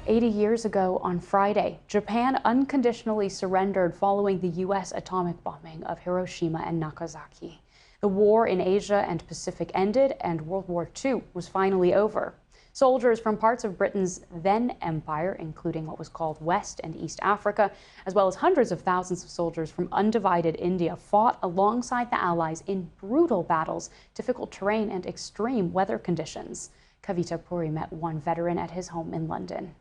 80 years ago on Friday, Japan unconditionally surrendered following the U.S. atomic bombing of Hiroshima and Nagasaki. The war in Asia and Pacific ended, and World War II was finally over. Soldiers from parts of Britain's then empire, including what was called West and East Africa, as well as hundreds of thousands of soldiers from undivided India, fought alongside the Allies in brutal battles, difficult terrain, and extreme weather conditions. Kavita Puri met one veteran at his home in London.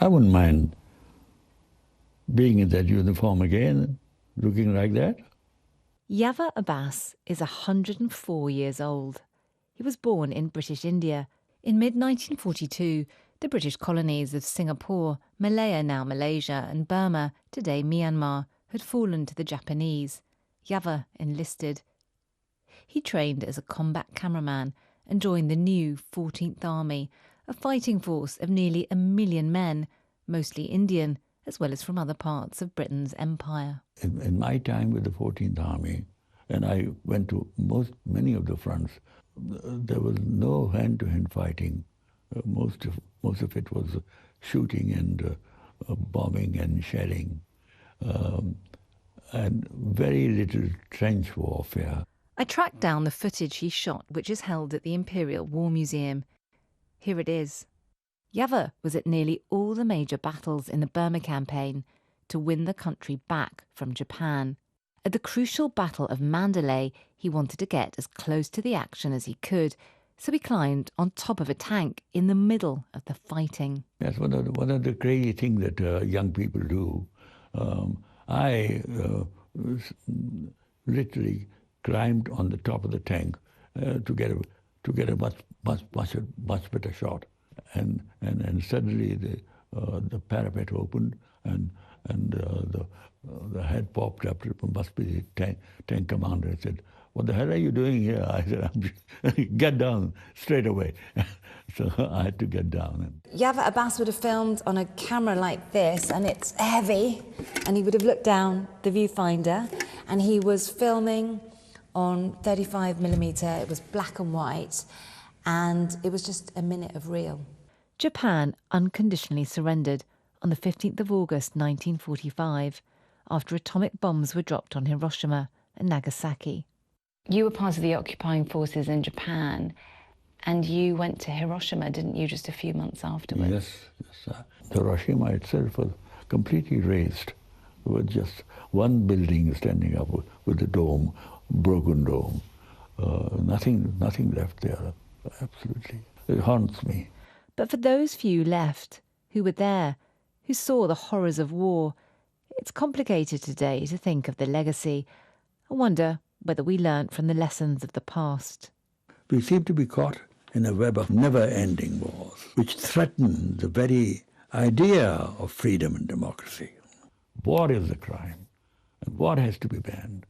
I wouldn't mind being in that uniform again, looking like that. Yava Abbas is 104 years old. He was born in British India. In mid-1942, the British colonies of Singapore, Malaya, now Malaysia, and Burma, today Myanmar, had fallen to the Japanese. Yava enlisted. He trained as a combat cameraman and joined the new 14th Army, a fighting force of nearly 1 million men, mostly Indian, as well as from other parts of Britain's empire. In my time with the 14th Army, and I went to many of the fronts, there was no hand-to-hand fighting. Most of it was shooting and bombing and shelling, and very little trench warfare. I tracked down the footage he shot, which is held at the Imperial War Museum. Here it is. Yava was at nearly all the major battles in the Burma campaign to win the country back from Japan. At the crucial Battle of Mandalay, he wanted to get as close to the action as he could, so he climbed on top of a tank in the middle of the fighting. That's one of the crazy things that young people do. I literally climbed on the top of the tank to get a much better shot, and suddenly the parapet opened and the head popped up. It must be the tank commander. He said, "What the hell are you doing here?" I said, "Get down straight away." So I had to get down. Yava Abbas would have filmed on a camera like this, and it's heavy, and he would have looked down the viewfinder, and he was filming on 35mm. It was black and white, and it was just a minute of reel. Japan unconditionally surrendered on the 15th of August 1945 after atomic bombs were dropped on Hiroshima and Nagasaki. You were part of the occupying forces in Japan, and you went to Hiroshima, didn't you, just a few months afterwards? Yes. Hiroshima itself was completely razed. With just one building standing up with a dome, broken dome. Nothing left there, absolutely. It haunts me. But for those few left, who were there, who saw the horrors of war, it's complicated today to think of the legacy. I wonder whether we learnt from the lessons of the past. We seem to be caught in a web of never-ending wars, which threaten the very idea of freedom and democracy. War is a crime, and war has to be banned.